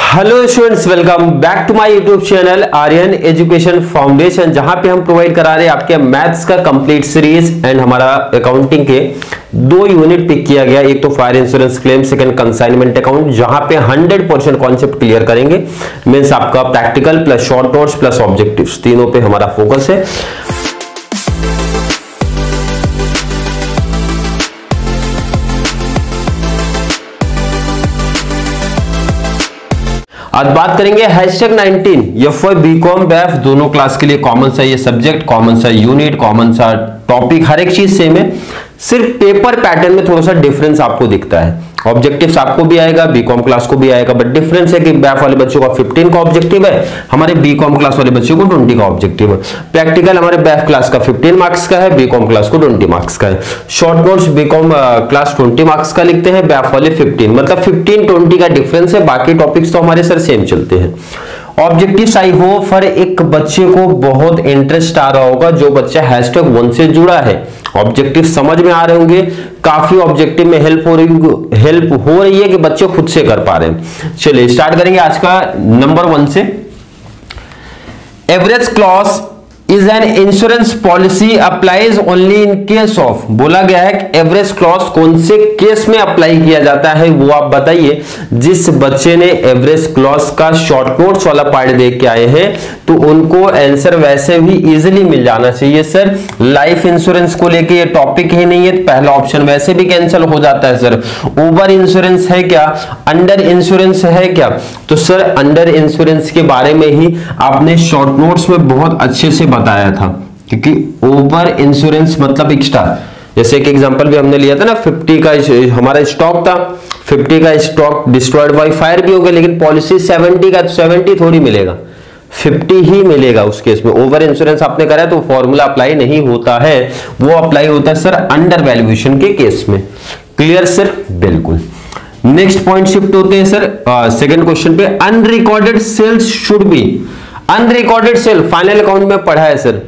Hello students, welcome back to my YouTube channel Aryan Education Foundation, जहां पे हम provide करा रहे हैं आपके मैथ्स का कंप्लीट सीरीज एंड हमारा अकाउंटिंग के 2 यूनिट पिक किया गया। एक तो fire insurance claim, second consignment account, जहां पे 100% कॉन्सेप्ट क्लियर करेंगे। मींस आपका practical plus short notes plus objectives, तीनों पे हमारा फोकस है। आज बात करेंगे #19 FY BCom BF दोनों क्लास के लिए कॉमन सा ये सब्जेक्ट, कॉमन सा यूनिट, कॉमन सा टॉपिक, हर एक चीज सेम है। सिर्फ पेपर पैटर्न में थोड़ा सा डिफरेंस आपको दिखता है। ऑब्जेक्टिव्स आपको भी आएगा, बीकॉम क्लास को भी आएगा, बट डिफरेंस है कि बैफ वाले बच्चों का 15 का ऑब्जेक्टिव है, हमारे बीकॉम क्लास वाले बच्चों को 20 का ऑब्जेक्टिव है। प्रैक्टिकल हमारे बैफ क्लास का 15 मार्क्स का है, बीकॉम क्लास को 20 मार्क्स का है। Short notes BCom class 20 marks का लिखते हैं, बैफ वाले 15, मतलब 15-20 का डिफरेंस है। बाकी टॉपिक्स तो हमारे सर सेम चलते हैं। ऑब्जेक्टिव्स आई होप हर एक बच्चे को बहुत इंटरेस्ट आ रहा होगा जो बच्चा #1 से जुड़ा है। ऑब्जेक्टिव समझ में आ रहे होंगे, काफी ऑब्जेक्टिव में हेल्प हो रही है कि बच्चे खुद से कर पा रहे हैं। चलिए स्टार्ट करेंगे आज का नंबर 1 से। Average clause is an insurance policy applies only in case of, बोला गया है कि एवरेज क्लॉज कौन से केस में अप्लाई किया जाता है वो आप बताइए। जिस बच्चे ने एवरेज क्लॉज का शॉर्ट नोट्स वाला पार्ट देख के आए हैं तो उनको आंसर वैसे भी इजीली मिल जाना चाहिए। सर लाइफ इंश्योरेंस को लेके ये टॉपिक ही नहीं है, पहला ऑप्शन वैसे भी कैंसिल हो जाता है। सर ओवर इंश्योरेंस है क्या, अंडर इंश्योरेंस है क्या, तो सर अंडर इंश्योरेंस के बारे में ही आपने शॉर्ट नोट्स में बहुत अच्छे से बताया था, क्योंकि ओवर इंश्योरेंस मतलब एक्स्ट्रा। जैसे एक एग्जांपल भी हमने लिया था ना, 50 का हमारा स्टॉक था, 50 का स्टॉक डिस्ट्रॉयड बाय फायर भी हो गया, लेकिन पॉलिसी 70 का, 70 थोड़ी मिलेगा, 50 ही मिलेगा उस केस में। ओवर इंश्योरेंस आपने करा है तो फॉर्मूला अप्लाई नहीं होता है, वो अप्लाई होता है सर अंडर वैल्यूएशन के केस में। Clear sir? बिल्कुल। नेक्स्ट पॉइंट शिफ्ट होते हैं सर सेकंड क्वेश्चन पे। Unrecorded sales should be, unrecorded sale final account में पढ़ा है सर,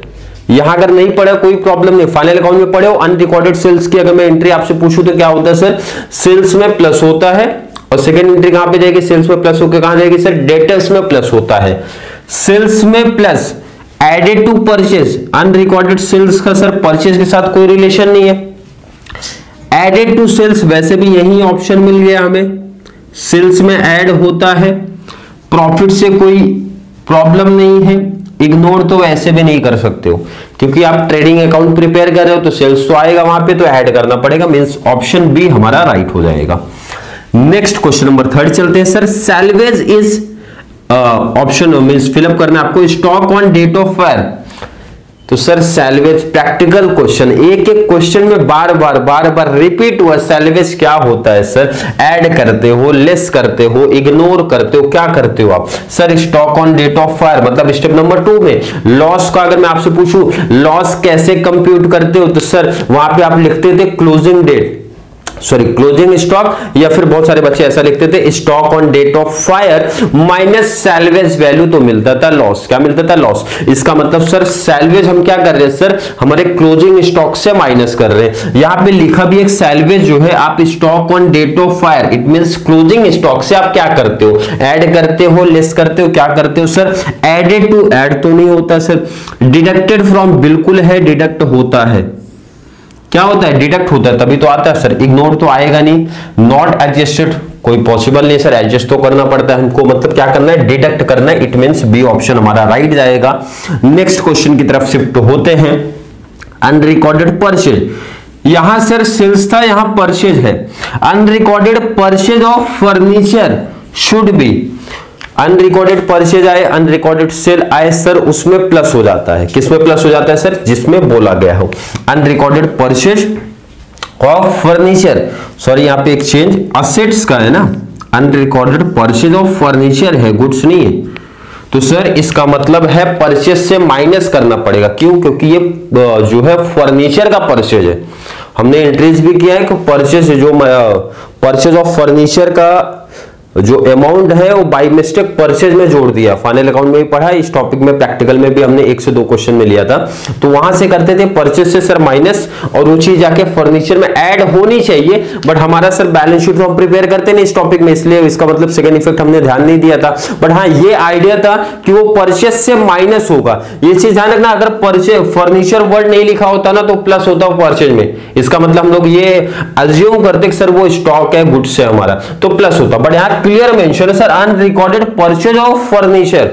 यहां अगर नहीं पढ़ा कोई प्रॉब्लम नहीं, फाइनल अकाउंट में पढ़े हो। अनरिकॉर्डेड सेल्स की अगर मैं एंट्री आपसे पूछूं तो क्या होता है सर, सेल्स में प्लस होता है, और सेकंड एंट्री कहां पे जाएगी, सेल्स में प्लस होकर कहां जाएगी सर, डेटर्स में प्लस होता है। सेल्स में plus added to purchase, unrecorded sales का सर परचेज के साथ कोई रिलेशन नहीं है। एडेड टू सेल्स वैसे भी यही ऑप्शन मिल गया हमें, सेल्स में ऐड होता है, प्रॉफिट से कोई प्रॉब्लम नहीं है। इग्नोर तो वैसे भी नहीं कर सकते हो, क्योंकि आप ट्रेडिंग अकाउंट प्रिपेयर कर रहे हो तो सेल्स तो आएगा वहां पे, तो ऐड करना पड़ेगा। मींस ऑप्शन बी हमारा राइट हो जाएगा। नेक्स्ट क्वेश्चन नंबर 3 चलते हैं sir. Salvage is option means fill up करना आपको, stock on date of fire. तो सर सैल्वेज प्रैक्टिकल क्वेश्चन, एक एक क्वेश्चन में बार बार रिपीट हुआ। सैल्वेज क्या होता है सर, ऐड करते हो, लेस करते हो, इग्नोर करते हो, क्या करते हो आप sir? Stock on date of fire मतलब स्टेप नंबर 2 में लॉस का अगर मैं आपसे पूछूं लॉस कैसे कंप्यूट करते हो, तो सर वहां पे आप लिखते थे closing date, sorry closing stock, या फिर बहुत सारे बच्चे ऐसा लिखते थे stock on date of fire minus salvage value, तो मिलता था लॉस। क्या मिलता था? लॉस। इसका मतलब सर सैल्वेज हम क्या कर रहे हैं सर, हमारे क्लोजिंग स्टॉक से माइनस कर रहे हैं। यहां पे लिखा भी एक सैल्वेज जो है आप stock on date of fire, it means closing stock से आप क्या करते हो, ऐड करते हो, लेस करते हो, क्या करते हो सर? एडेड टू, ऐड तो नहीं होता सर। डिडक्टेड फ्रॉम बिल्कुल है, डिडक्ट होता है, क्या होता है, डिडक्ट होता है, तभी तो आता है सर। इग्नोर तो आएगा नहीं। नॉट एडजस्टेड कोई पॉसिबल नहीं सर, एडजस्ट तो करना पड़ता है हमको, मतलब क्या करना है, डिडक्ट करना है। इट मींस बी ऑप्शन हमारा राइट जाएगा। नेक्स्ट क्वेश्चन की तरफ शिफ्ट होते हैं। अनरिकॉर्डेड परचेज, यहां सर सेल्स था, यहां परचेज है। Unrecorded purchase of furniture should be, unrecorded purchase आए, अनरिकॉर्डेड सेल आए सर, उसमें प्लस हो जाता है। किसमें प्लस हो जाता है सर? जिसमें बोला गया हो। Unrecorded purchase of furniture, sorry यहां पे एक चेंज असेट्स का है ना, अनरिकॉर्डेड परचेज ऑफ फर्नीचर है, गुड्स नहीं है। तो सर इसका मतलब है परचेज से माइनस करना पड़ेगा। क्यों? क्योंकि ये जो है फर्नीचर का परचेज है। हमने एंट्रीज भी किया है कि परचेज जो परचेज ऑफ फर्नीचर का जो अमाउंट है वो बाय मिस्टेक परचेज में जोड़ दिया। फाइनल अकाउंट में भी पढ़ा, इस टॉपिक में प्रैक्टिकल में भी हमने 1 से 2 क्वेश्चन में लिया था। तो वहां से करते थे परचेज से सर माइनस, और वो चीज जाके फर्नीचर में ऐड होनी चाहिए, बट हमारा सर बैलेंस शीट तो हम प्रिपेयर करते नहीं इस टॉपिक में, इसलिए इसका मतलब सेकंड इफेक्ट हमने ध्यान नहीं दिया था। बट हाँ, ये आइडिया था कि वो परचेज से माइनस होगा। ये चीज ध्यान रखना, अगर परचेज फर्नीचर वर्ड नहीं लिखा होता ना तो प्लस होता परचेज में, इसका मतलब हम लोग ये अज्यूम करते कि सर वो स्टॉक है, गुड्स है हमारा, तो प्लस होता। बट यहाँ क्लियर मेंशन है sir, unrecorded purchase of furniture,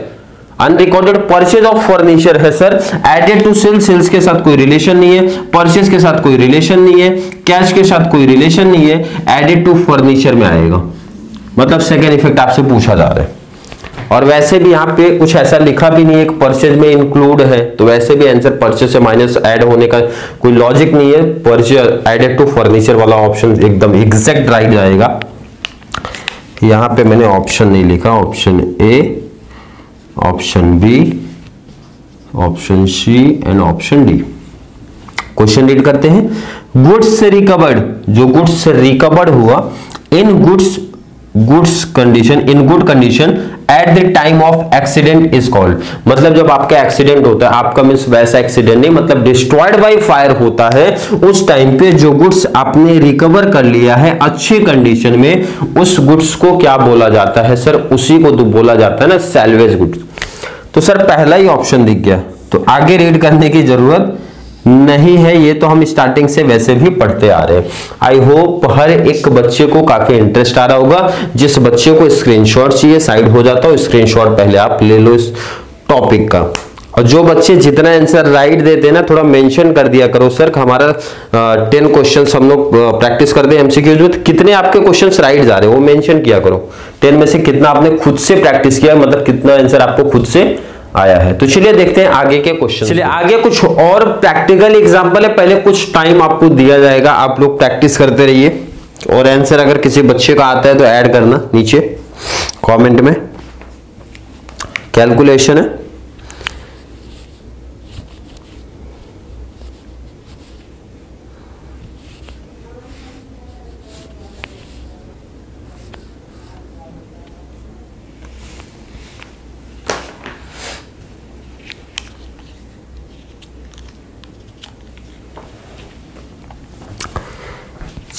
unrecorded purchase of furniture है sir, added to sale, sales के साथ कोई रिलेशन नहीं है, परचेज के साथ कोई रिलेशन नहीं है, कैश के साथ कोई रिलेशन नहीं है, एडेड टू फर्नीचर में आएगा। मतलब सेकेंड इफेक्ट आपसे पूछा जा रहा है। और वैसे भी यहाँ पे कुछ ऐसा लिखा भी नहीं है, परचेज में इंक्लूड है, तो वैसे भी आंसर परचेज से माइनस ऐड होने का कोई लॉजिक नहीं है। परचेज एडेड टू फर्नीचर वाला ऑप्शन एकदम एग्जैक्ट राइट जाएगा। यहां पे मैंने ऑप्शन नहीं लिखा, option A, option B, option C and option D. Question read करते हैं। गुड्स रिकवर्ड, जो गुड्स रिकवर्ड हुआ in goods condition, in good condition at the time of accident is called. मतलब जब आपका एक्सीडेंट होता है, आपका मींस वैसा एक्सीडेंट नहीं, मतलब डिस्ट्रॉयड बाय फायर होता है, उस टाइम पे जो गुड्स आपने रिकवर कर लिया है अच्छी कंडीशन में, उस गुड्स को क्या बोला जाता है सर? उसी को तो बोला जाता है ना सैल्वेज गुड्स। तो सर पहला ही ऑप्शन दिख गया, तो आगे रीड करने की जरूरत नहीं है, ये तो हम स्टार्टिंग से वैसे भी पढ़ते आ रहे हैं। आई होप हर एक बच्चे को काफी इंटरेस्ट आ रहा होगा। जिस बच्चे को स्क्रीनशॉट चाहिए साइड हो जाता हो, स्क्रीनशॉट पहले आप ले लो इस टॉपिक का। और जो बच्चे जितना आंसर राइट देते हैं ना, थोड़ा मेंशन कर दिया करो सर, हमारा 10 क्वेश्चंस हम लोग प्रैक्टिस करते हैं एमसीक्यूज में, कितने आपके क्वेश्चंस राइट जा रहे हैं वो मेंशन किया करो। 10 में से कितना आपने खुद से प्रैक्टिस किया, मतलब कितना आंसर आपको खुद से आया है। तो चलिए देखते हैं आगे के क्वेश्चन। चलिए आगे कुछ और प्रैक्टिकल एग्जांपल है, पहले कुछ टाइम आपको दिया जाएगा, आप लोग प्रैक्टिस करते रहिए। और आंसर अगर किसी बच्चे का आता है तो ऐड करना नीचे कमेंट में। कैलकुलेशन है,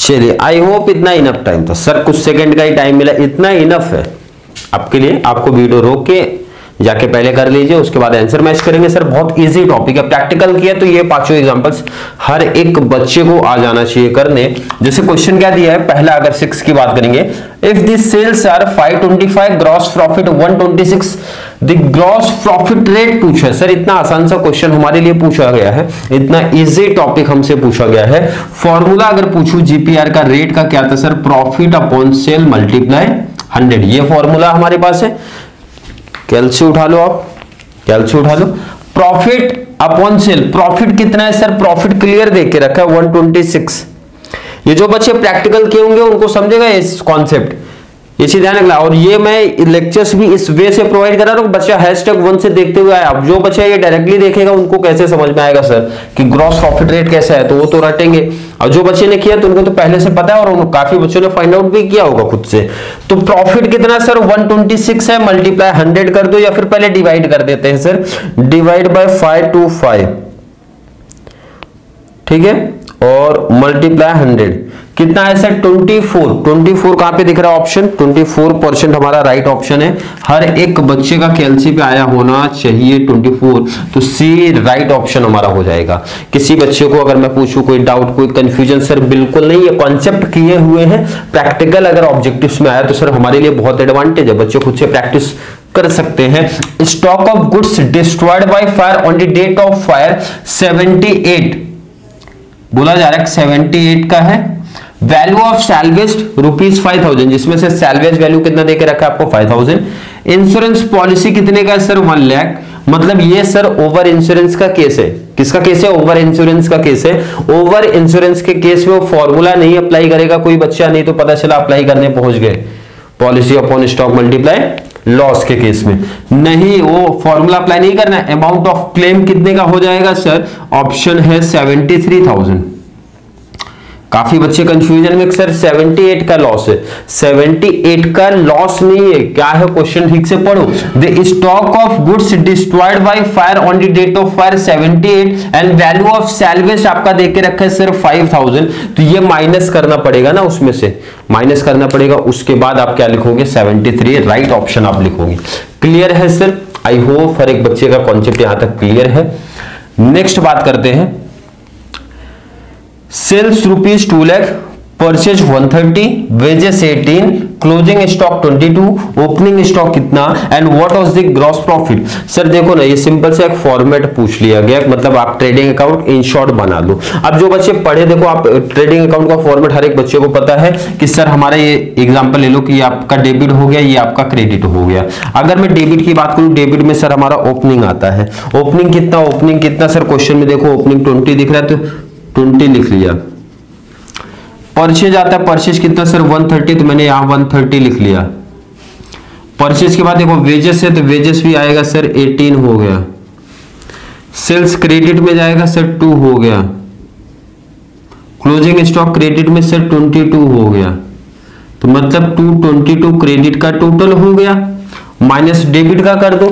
चलिए आई होप इतना इनफ टाइम था सर, कुछ सेकंड का ही टाइम मिला, इतना इनफ है आपके लिए। आपको वीडियो रोक के जाके पहले कर लीजिए, उसके बाद आंसर मैच करेंगे। सर बहुत इजी टॉपिक है, प्रैक्टिकल किया तो ये पांचों एग्जांपल्स हर एक बच्चे को आ जाना चाहिए करने। जैसे क्वेश्चन क्या दिया है, पहला अगर 6 की बात करेंगे, if the sales are 525, gross profit 126, the gross profit rate पूछा है। सर इतना आसान सा क्वेश्चन हमारे लिए पूछा गया है, इतना इजी टॉपिक हमसे पूछा गया है। फॉर्मूला अगर पूछूं जीपीआर का, रेट का क्या था sir? Profit upon sale multiply 100, ये फॉर्मूला हमारे पास है। कैलसी उठा लो, आप कैलसी उठा लो। प्रॉफिट अपॉन सेल, प्रॉफिट कितना है सर? प्रॉफिट क्लियर देख के रखा है 126। ये जो बच्चे प्रैक्टिकल किए होंगे उनको समझेगा इस कॉन्सेप्ट, ये चीज ध्यान रखना। और ये मैं लेक्चर्स भी इस वे से प्रोवाइड कर रहा हूं, बच्चा #1 से देखते हुए आया। अब जो बच्चा ये डायरेक्टली देखेगा उनको कैसे समझ में आएगा सर कि ग्रॉस प्रॉफिट रेट कैसा है, तो वो तो रटेंगे। और जो बच्चे ने किया तो उनको तो पहले से पता है, और काफी बच्चों ने फाइंड आउट भी किया होगा खुद से। तो प्रॉफिट कितना सर? 126 है, मल्टीप्लाई 100 कर दो, या फिर पहले डिवाइड कर देते हैं सर, डिवाइड बाय 525, ठीक है, और मल्टीप्लाई 100 कितना है सर? 24 कहां पे दिख रहा है ऑप्शन? 24% हमारा राइट ऑप्शन है। हर एक बच्चे का कैलसी पे आया होना चाहिए 24, तो सी राइट ऑप्शन हमारा हो जाएगा। किसी बच्चे को अगर मैं पूछूं कोई डाउट, कोई कंफ्यूजन, सर बिल्कुल नहीं, ये कॉन्सेप्ट किए हुए हैं। प्रैक्टिकल अगर ऑब्जेक्टिव्स में आया तो सर हमारे लिए बहुत एडवांटेज है, बच्चे खुद से प्रैक्टिस कर सकते हैं। Stock of goods destroyed by fire on the date of fire 78 बोला जा रहा है, 78 का है। वैल्यू ऑफ सैल्वेज ₹5000, जिसमें से सैल्वेज वैल्यू कितना देके रखा है आपको? 5000। इंश्योरेंस पॉलिसी कितने का है सर? 1 लाख। मतलब ये सर ओवर इंश्योरेंस का केस है। किसका केस है? ओवर इंश्योरेंस का केस है। ओवर इंश्योरेंस के केस में वो फॉर्मूला नहीं अप्लाई करेगा कोई बच्चा, नहीं तो पता चला अप्लाई करने पहुंच गए, policy upon stock multiply loss के केस में नहीं, वो फॉर्मूला अप्लाई नहीं करना। अमाउंट ऑफ क्लेम कितने का हो जाएगा सर? ऑप्शन है 73,000। काफी बच्चे कंफ्यूजन में, सर 78 का लॉस है। 78 का लॉस नहीं है, क्या है क्वेश्चन, ठीक से पढ़ो। The stock of goods destroyed by fire on the date of fire 78 and value of salvage आपका देके रखा है सिर्फ 5000, तो ये माइनस करना पड़ेगा ना, उसमें से माइनस करना पड़ेगा। उसके बाद आप क्या लिखोगे, 73, राइट ऑप्शन आप लिखोगे। क्लियर है सर? आई होप हर एक बच्चे का कॉन्सेप्ट यहां तक क्लियर है। नेक्स्ट बात करते हैं, sales rupees 2 lakh, purchase 130, wages 18, closing stock 22, opening stock कितना and what was the gross profit. Sir देखो ना, ये सिंपल से एक फॉर्मेट पूछ लिया गया, मतलब आप ट्रेडिंग अकाउंट इन शॉर्ट बना लो। अब जो बच्चे पढ़े, देखो आप ट्रेडिंग अकाउंट का फॉर्मेट हर एक बच्चे को पता है कि सर हमारा ये एग्जांपल ले लो कि ये आपका डेबिट हो गया, ये आपका क्रेडिट हो गया। अगर मैं डेबिट की बात करूं, डेबिट में सर हमारा ओपनिंग आता है। ओपनिंग कितना सर क्वेश्चन में देखो, ओपनिंग 20 दिख रहा है तो 20 लिख लिया। परचेज आता है, परचेज कितना सर 130, तो मैंने यहां 130 लिख लिया। परचेज के बाद देखो वेजेस है, तो वेजेस भी आएगा सर 18 हो गया। सेल्स क्रेडिट में जाएगा सर 2 हो गया। क्लोजिंग स्टॉक क्रेडिट में सर 22 हो गया, तो मतलब 222 क्रेडिट का टोटल हो गया, माइनस डेबिट का कर दो,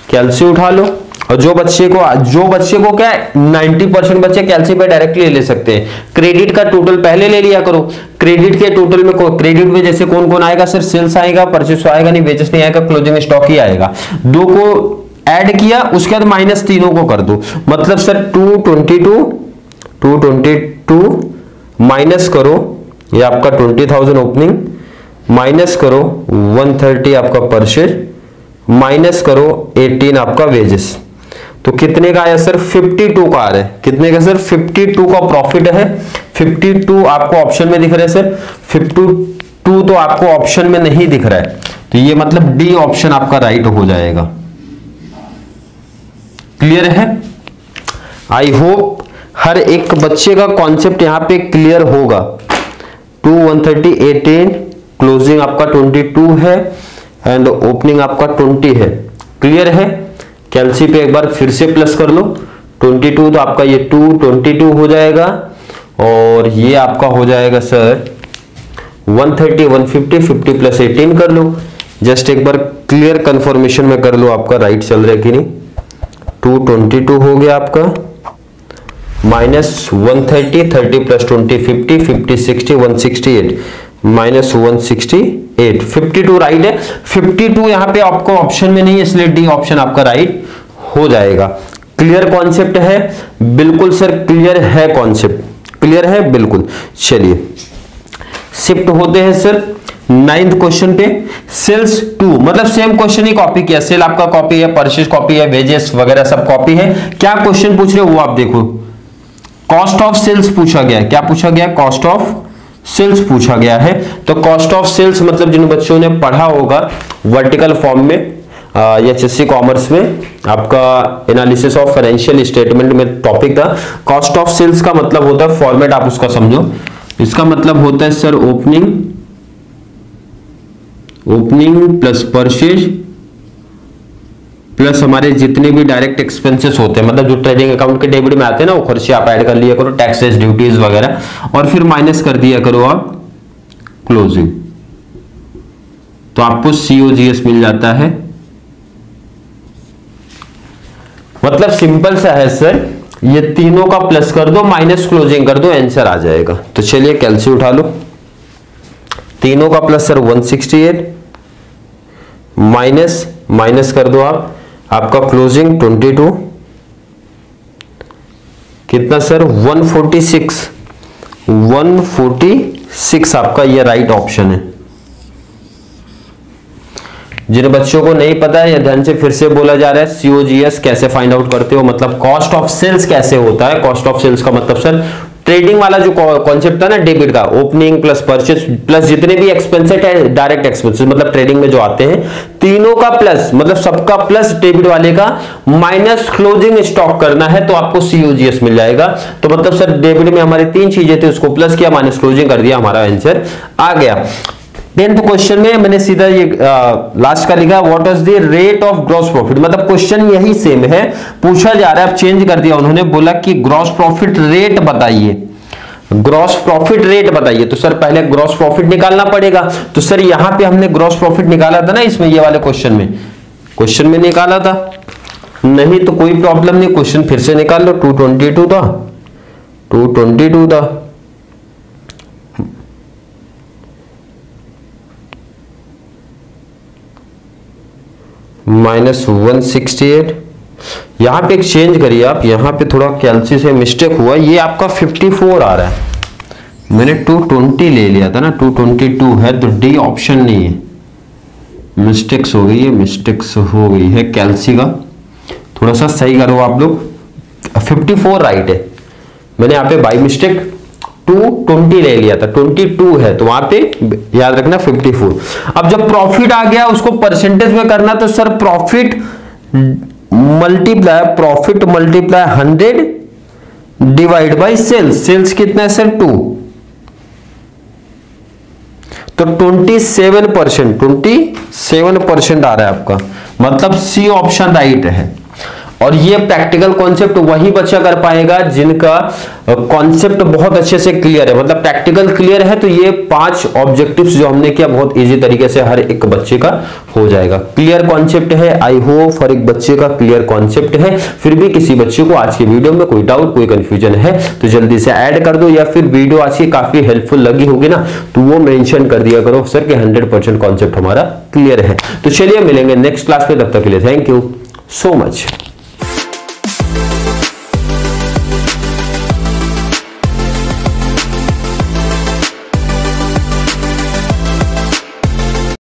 कैलसी उठा लो। और जो बच्चे को क्या 90% बच्चे कैलसी पे डायरेक्टली ले सकते हैं। क्रेडिट का टोटल पहले ले लिया करो। क्रेडिट के टोटल में क्रेडिट में जैसे कौन कौन आएगा सर, सेल्स आएगा, परचेस आएगा नहीं, वेजेस नहीं आएगा, क्लोजिंग स्टॉक ही आएगा। दो को ऐड किया, उसके बाद माइनस तीनों को कर दो, मतलब सर 222 माइनस करो, ये आपका 20,000 ओपनिंग, माइनस करो 130 आपका परचेज, माइनस करो 18 आपका वेजेस, तो कितने का आया सर 52 का आ रहा है। कितने का सर 52 का प्रॉफिट है। 52 आपको ऑप्शन में दिख रहा है सर, 52 तो आपको ऑप्शन में नहीं दिख रहा है, तो ये मतलब डी ऑप्शन आपका राइट हो जाएगा। क्लियर है? आई होप हर एक बच्चे का कॉन्सेप्ट यहां पे क्लियर होगा। 2 130 18, क्लोजिंग आपका 22 है एंड ओपनिंग आपका 20 है। क्लियर है? कैलसी पे एक बार फिर से प्लस कर लो, 22 तो आपका ये 222 हो जाएगा, और ये आपका हो जाएगा सर 130 150, 50 प्लस 18 कर लो। जस्ट एक बार क्लियर कंफर्मेशन में कर लो आपका राइट चल रहा है कि नहीं। 222 हो गया आपका, माइनस 130, 30 प्लस 20 50, 50 60 168, माइनस 168, 52 राइट है। 52 यहां पे आपको ऑप्शन में नहीं है, इसलिए डी ऑप्शन आपका राइट हो जाएगा। क्लियर कॉन्सेप्ट है? बिल्कुल सर क्लियर है कॉन्सेप्ट, क्लियर है बिल्कुल। चलिए शिफ्ट होते हैं सर 9th क्वेश्चन पे। सेल्स 2, मतलब सेम क्वेश्चन ही कॉपी किया, सेल आपका कॉपी है, परचेज कॉपी है, वेजेस वगैरह सब कॉपी है। क्या क्वेश्चन पूछ रहे हो वो आप देखो, कॉस्ट ऑफ सेल्स पूछा गया है। क्या पूछा गया? कॉस्ट ऑफ सेल्स पूछा गया है। तो कॉस्ट ऑफ सेल्स मतलब जिन बच्चों ने पढ़ा होगा वर्टिकल फॉर्म में या HSC कॉमर्स में, आपका एनालिसिस ऑफ फाइनेंशियल स्टेटमेंट में टॉपिक था। कॉस्ट ऑफ सेल्स का मतलब होता है, फॉर्मेट आप उसका समझो, इसका मतलब होता है sir opening plus purchase plus हमारे जितने भी डायरेक्ट एक्सपेंसेस होते हैं, मतलब जो ट्रेडिंग अकाउंट के डेबिट में आते हैं ना, वो खर्चे आप ऐड कर लिया करो, टैक्सेस ड्यूटीज वगैरह, और फिर माइनस कर दिया करो आप क्लोजिंग, तो आपको COGS मिल जाता है। मतलब सिंपल सा है सर, ये तीनों का प्लस कर दो, माइनस क्लोजिंग कर दो, आंसर आ जाएगा। तो चलिए कैलसी उठा लो, तीनों का प्लस सर 168, माइनस कर दो आप, आपका क्लोजिंग 22, कितना सर 146 आपका ये राइट ऑप्शन है। जिन बच्चों को नहीं पता है, या ध्यान से फिर से बोला जा रहा है, COGS कैसे फाइंड आउट करते हो, मतलब कॉस्ट ऑफ सेल्स कैसे होता है। कॉस्ट ऑफ सेल्स का मतलब सर ट्रेडिंग वाला जो कॉन्सेप्ट था ना, डेबिट का, ओपनिंग प्लस परचेज प्लस जितने भी एक्सपेंसेस है, डायरेक्ट एक्सपेंसेस मतलब ट्रेडिंग में जो आते हैं, तीनों का प्लस, मतलब सबका प्लस डेबिट वाले का माइनस क्लोजिंग स्टॉक करना है, तो आपको COGS मिल जाएगा। तो मतलब सर डेबिट में हमारी 3 चीजें थी, उसको प्लस किया, माइनस क्लोजिंग कर दिया, हमारा आंसर आ गया। 10th क्वेश्चन में मैंने सीधा ये लास्ट का लिखा, what is the rate of gross profit. मतलब क्वेश्चन यही सेम है, पूछा जा रहा है, अब चेंज कर दिया उन्होंने, बोला कि ग्रॉस प्रॉफिट रेट बताइए। ग्रॉस प्रॉफिट रेट बताइए। तो सर पहले ग्रॉस प्रॉफिट निकालना पड़ेगा। तो सर यहां पे हमने ग्रॉस प्रॉफिट निकाला था ना, इसमें ये वाले क्वेश्चन में निकाला था। नहीं तो कोई प्रॉब्लम नहीं, क्वेश्चन फिर से निकाल लो। 222 था, 222 था, -168। यहां पे एक चेंज करिए आप, यहां पे थोड़ा कैलसी से मिस्टेक हुआ, ये आपका 54 आ रहा है। मैंने 220 ले लिया था ना, 222 है, तो डी ऑप्शन नहीं है। मिस्टेक्स हो गई है कैलसी का, थोड़ा सा सही करो आप लोग। 54 राइट है, मैंने यहाँ पे बाई मिस्टेक 220 ले लिया था, 22 है, तो वहां पे याद रखना 54। अब जब प्रॉफिट आ गया उसको परसेंटेज में करना, तो sir profit multiply 100 divide by sales. Sales कितना है सर 2, तो 27% आ रहा है आपका, मतलब सी ऑप्शन राइट है। और ये प्रैक्टिकल कॉन्सेप्ट वही बच्चा कर पाएगा जिनका कॉन्सेप्ट बहुत अच्छे से क्लियर है, मतलब प्रैक्टिकल क्लियर है, तो ये 5 ऑब्जेक्टिव्स जो हमने किया बहुत इजी तरीके से हर एक बच्चे का हो जाएगा। क्लियर कॉन्सेप्ट है, आई होप हर एक बच्चे का क्लियर कॉन्सेप्ट है। फिर भी किसी बच्चे को आज की वीडियो में कोई डाउट, कोई कंफ्यूजन है तो जल्दी से ऐड कर दो, या फिर वीडियो आज की काफी हेल्पफुल लगी होगी ना, तो वो मेंशन कर दिया करो सर कि 100% कॉन्सेप्ट हमारा क्लियर है। तो चलिए मिलेंगे नेक्स्ट क्लास में, तब तक के लिए थैंक यू सो मच।